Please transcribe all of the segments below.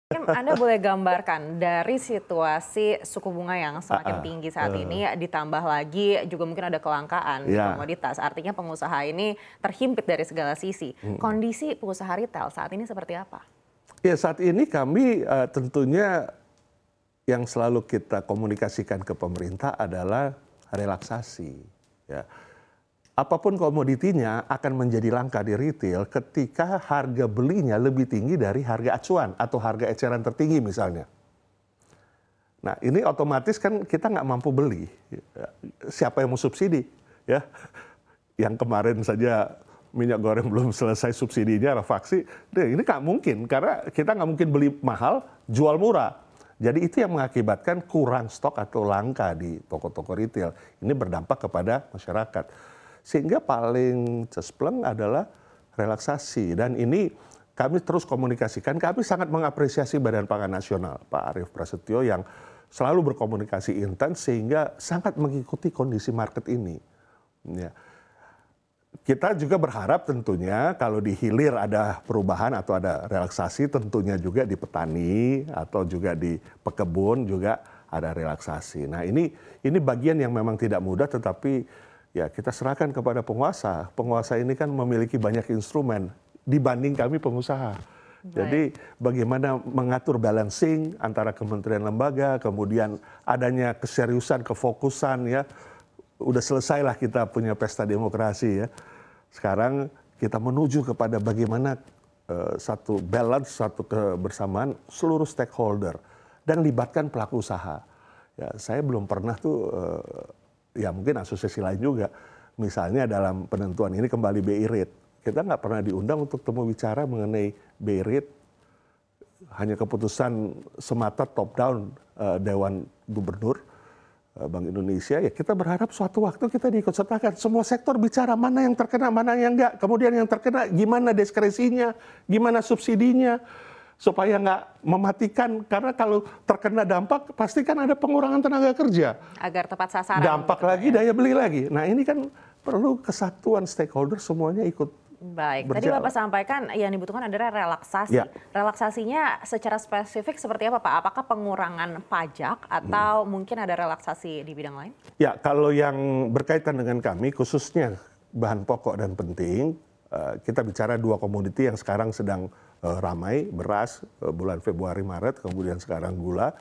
Mungkin Anda boleh gambarkan dari situasi suku bunga yang semakin tinggi saat ini, ditambah lagi juga mungkin ada kelangkaan di komoditas. Artinya pengusaha ini terhimpit dari segala sisi. Kondisi pengusaha retail saat ini seperti apa? Ya, saat ini kami tentunya yang selalu kita komunikasikan ke pemerintah adalah relaksasi. Ya. Apapun komoditinya akan menjadi langka di retail ketika harga belinya lebih tinggi dari harga acuan atau harga eceran tertinggi misalnya. Nah, ini otomatis kan kita nggak mampu beli. Siapa yang mau subsidi? Ya, yang kemarin saja minyak goreng belum selesai subsidinya, Rafaksi, ini nggak mungkin karena kita nggak mungkin beli mahal, jual murah. Jadi itu yang mengakibatkan kurang stok atau langka di toko-toko retail. Ini berdampak kepada masyarakat. Sehingga paling cespleng adalah relaksasi. Dan ini kami terus komunikasikan, kami sangat mengapresiasi Badan Pangan Nasional, Pak Arief Prasetyo yang selalu berkomunikasi intens sehingga sangat mengikuti kondisi market ini. Ya. Kita juga berharap tentunya kalau di hilir ada perubahan atau ada relaksasi, tentunya juga di petani atau juga di pekebun juga ada relaksasi. Nah ini bagian yang memang tidak mudah, tetapi ya kita serahkan kepada penguasa. Penguasa ini kan memiliki banyak instrumen dibanding kami pengusaha. Jadi bagaimana mengatur balancing antara kementerian lembaga, kemudian adanya keseriusan, kefokusan ya. Udah selesailah kita punya pesta demokrasi ya. Sekarang kita menuju kepada bagaimana satu balance, satu kebersamaan seluruh stakeholder dan libatkan pelaku usaha. Ya, saya belum pernah tuh ya mungkin asosiasi lain juga, misalnya dalam penentuan ini kembali BI rate. Kita nggak pernah diundang untuk temu bicara mengenai BI rate, hanya keputusan semata top down Dewan Gubernur Bank Indonesia. Ya kita berharap suatu waktu kita diikut sertakan. Semua sektor bicara mana yang terkena, mana yang enggak. Kemudian yang terkena gimana diskresinya, gimana subsidinya. Supaya nggak mematikan, karena kalau terkena dampak pasti kan ada pengurangan tenaga kerja. Agar tepat sasaran. Dampak gitu, lagi, ya. daya beli lagi. Nah ini kan perlu kesatuan stakeholder semuanya ikut. Baik, berjalan. tadi Bapak sampaikan yang dibutuhkan adalah relaksasi. Ya. Relaksasinya secara spesifik seperti apa Pak? Apakah pengurangan pajak atau mungkin ada relaksasi di bidang lain? Ya, kalau yang berkaitan dengan kami, khususnya bahan pokok dan penting, kita bicara dua komoditi yang sekarang sedang ramai, beras bulan Februari Maret, kemudian sekarang gula.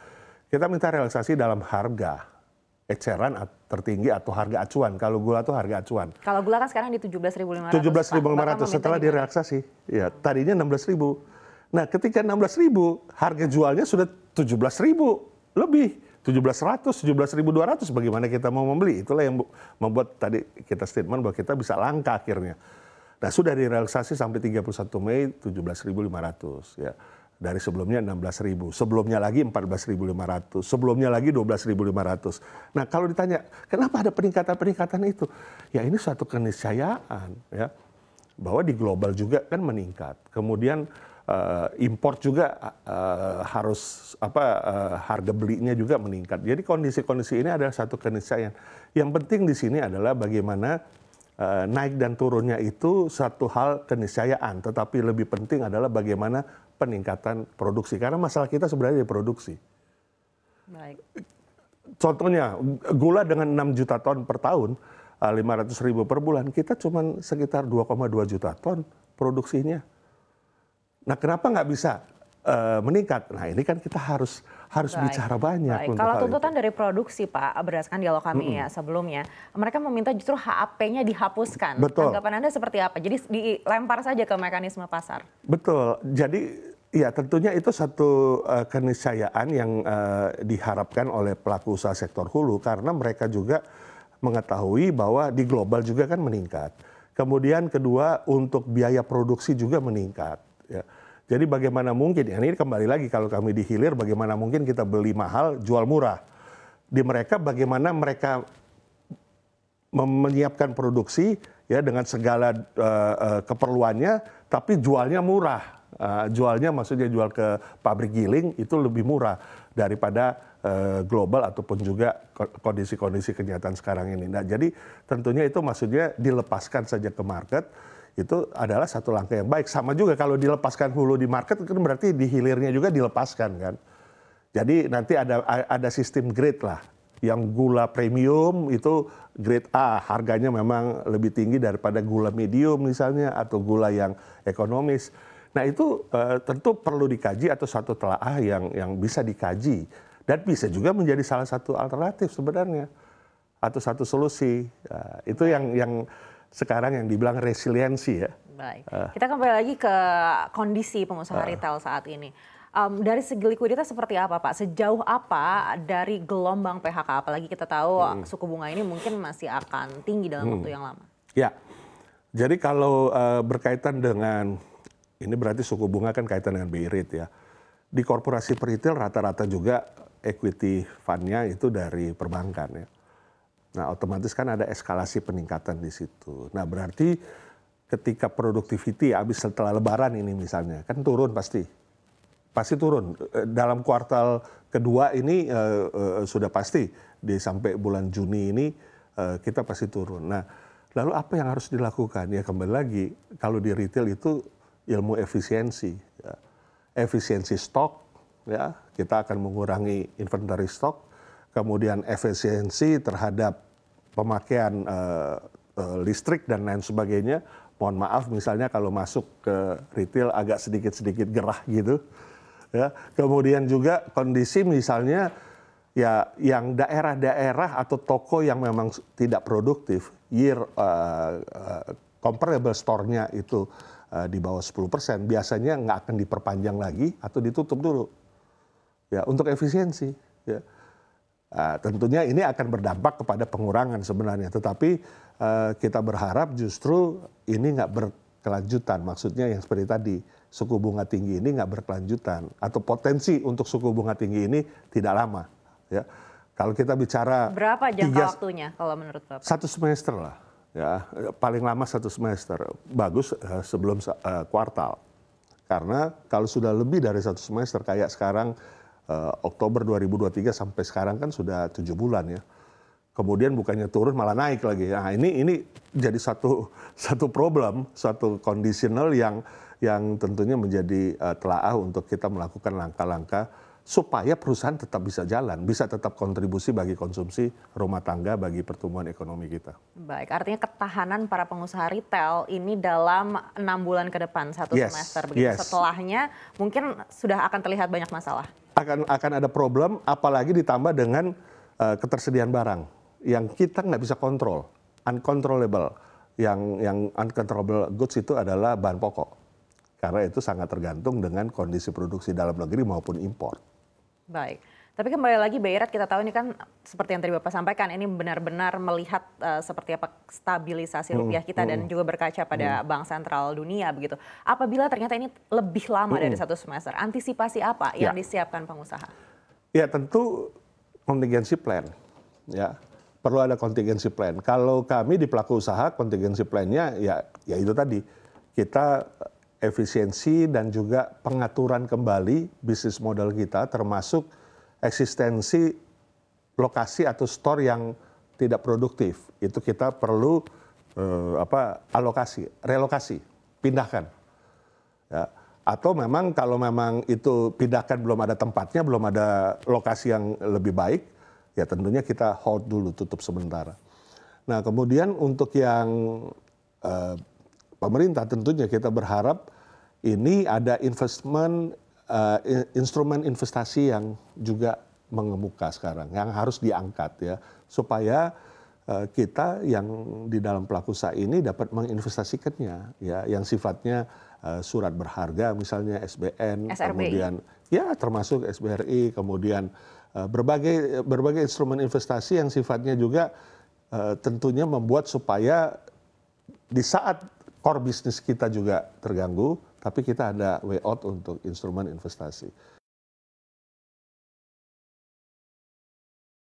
Kita minta relaksasi dalam harga eceran tertinggi atau harga acuan. Kalau gula itu harga acuan. Kalau gula kan sekarang di 17.500. 17.500 setelah direlaksasi. Ya, tadinya 16.000. Nah, ketika 16.000, harga jualnya sudah 17.000 lebih. 17.100, 17.200, bagaimana kita mau membeli? Itulah yang membuat tadi kita statement bahwa kita bisa langka akhirnya. Nah, sudah direlaksasi sampai 31 Mei 17.500 ya. Dari sebelumnya 16.000, sebelumnya lagi 14.500, sebelumnya lagi 12.500. Nah, kalau ditanya kenapa ada peningkatan-peningkatan itu? Ya ini suatu keniscayaan ya. Bahwa di global juga kan meningkat. Kemudian import juga harus harga belinya juga meningkat. Jadi kondisi-kondisi ini adalah satu keniscayaan. Yang penting di sini adalah bagaimana naik dan turunnya itu satu hal keniscayaan, tetapi lebih penting adalah bagaimana peningkatan produksi. Karena masalah kita sebenarnya di produksi. Baik. Contohnya gula dengan 6 juta ton per tahun, 500.000 per bulan, kita cuma sekitar 2,2 juta ton produksinya. Nah, kenapa nggak bisa meningkat? Nah, ini kan kita harus bicara banyak. Baik. Kalau tuntutan dari produksi, Pak, berdasarkan dialog kami ya sebelumnya, mereka meminta justru HAP-nya dihapuskan. Betul. Tanggapan Anda seperti apa? Jadi dilempar saja ke mekanisme pasar. Betul. Jadi ya tentunya itu satu keniscayaan yang diharapkan oleh pelaku usaha sektor hulu, karena mereka juga mengetahui bahwa di global juga kan meningkat. Kemudian kedua, untuk biaya produksi juga meningkat. Ya. Jadi bagaimana mungkin, ya ini kembali lagi kalau kami di hilir, bagaimana mungkin kita beli mahal, jual murah. Di mereka bagaimana mereka menyiapkan produksi ya dengan segala keperluannya, tapi jualnya murah. Jualnya maksudnya jual ke pabrik giling itu lebih murah daripada global ataupun juga kondisi-kondisi kenyataan sekarang ini. Nah, jadi tentunya itu maksudnya dilepaskan saja ke market. itu adalah satu langkah yang baik. Sama juga kalau dilepaskan hulu di market kan berarti di hilirnya juga dilepaskan kan. Jadi nanti ada sistem grade lah. Yang gula premium itu grade A, harganya memang lebih tinggi daripada gula medium misalnya atau gula yang ekonomis. Nah itu tentu perlu dikaji atau satu telaah yang bisa dikaji dan bisa juga menjadi salah satu alternatif sebenarnya atau satu solusi. Itu yang sekarang yang dibilang resiliensi ya. Baik, kita kembali lagi ke kondisi pengusaha retail saat ini. Dari segi likuiditas seperti apa Pak? Sejauh apa dari gelombang PHK? Apalagi kita tahu suku bunga ini mungkin masih akan tinggi dalam waktu yang lama. Ya, jadi kalau berkaitan dengan, ini berarti suku bunga kan kaitan dengan BI rate ya. Di korporasi peritel rata-rata juga equity fund-nya itu dari perbankan ya. Nah, otomatis kan ada eskalasi peningkatan di situ. Nah, berarti ketika productivity habis setelah lebaran ini misalnya, kan turun pasti turun. Dalam kuartal kedua ini sudah pasti, sampai bulan Juni ini kita pasti turun. Nah, lalu apa yang harus dilakukan? Ya kembali lagi, kalau di retail itu ilmu efisiensi. Ya. Efisiensi stok, ya kita akan mengurangi inventory stok, kemudian efisiensi terhadap pemakaian listrik dan lain sebagainya. Mohon maaf misalnya kalau masuk ke retail agak sedikit-sedikit gerah gitu. Ya. Kemudian juga kondisi misalnya ya yang daerah-daerah atau toko yang memang tidak produktif, comparable store-nya itu di bawah 10%, biasanya nggak akan diperpanjang lagi atau ditutup dulu. Ya, untuk efisiensi. Ya. Tentunya ini akan berdampak kepada pengurangan sebenarnya, tetapi kita berharap justru ini nggak berkelanjutan. Maksudnya yang seperti tadi, suku bunga tinggi ini nggak berkelanjutan, atau potensi untuk suku bunga tinggi ini tidak lama. Ya, kalau kita bicara berapa jangka waktunya kalau menurut Bapak? 1 semester lah, ya paling lama 1 semester. Bagus sebelum kuartal, karena kalau sudah lebih dari 1 semester kayak sekarang. Oktober 2023 sampai sekarang kan sudah 7 bulan ya. Kemudian bukannya turun malah naik lagi. Nah, ini jadi satu problem, satu conditional yang tentunya menjadi telaah untuk kita melakukan langkah-langkah supaya perusahaan tetap bisa jalan, bisa tetap kontribusi bagi konsumsi rumah tangga, bagi pertumbuhan ekonomi kita. Baik, artinya ketahanan para pengusaha retail ini dalam 6 bulan ke depan, 1 semester begitu. Setelahnya mungkin sudah akan terlihat banyak masalah. Akan ada problem, apalagi ditambah dengan ketersediaan barang yang kita nggak bisa kontrol, uncontrollable. Yang uncontrollable goods itu adalah bahan pokok, karena itu sangat tergantung dengan kondisi produksi dalam negeri maupun impor. Baik, tapi kembali lagi BI Rate kita tahu ini kan seperti yang tadi Bapak sampaikan, ini benar-benar melihat seperti apa stabilisasi rupiah kita dan juga berkaca pada Bank Sentral Dunia begitu. Apabila ternyata ini lebih lama dari 1 semester, antisipasi apa yang disiapkan pengusaha? Ya tentu contingency plan, ya perlu ada contingency plan. Kalau kami di pelaku usaha contingency plan-nya ya itu tadi, kita efisiensi dan juga pengaturan kembali bisnis model kita, termasuk eksistensi lokasi atau store yang tidak produktif. Itu kita perlu relokasi, pindahkan. Ya. Atau memang kalau memang itu pindahkan belum ada tempatnya, belum ada lokasi yang lebih baik, ya tentunya kita hold dulu, tutup sementara. Nah kemudian untuk yang pemerintah tentunya kita berharap ini ada instrumen investasi yang juga mengemuka sekarang, yang harus diangkat ya, supaya kita yang di dalam pelaku usaha ini dapat menginvestasikannya, ya, yang sifatnya surat berharga, misalnya SBN, kemudian ya termasuk SBRI, kemudian berbagai instrumen investasi yang sifatnya juga tentunya membuat supaya di saat core bisnis kita juga terganggu, tapi kita ada way out untuk instrumen investasi.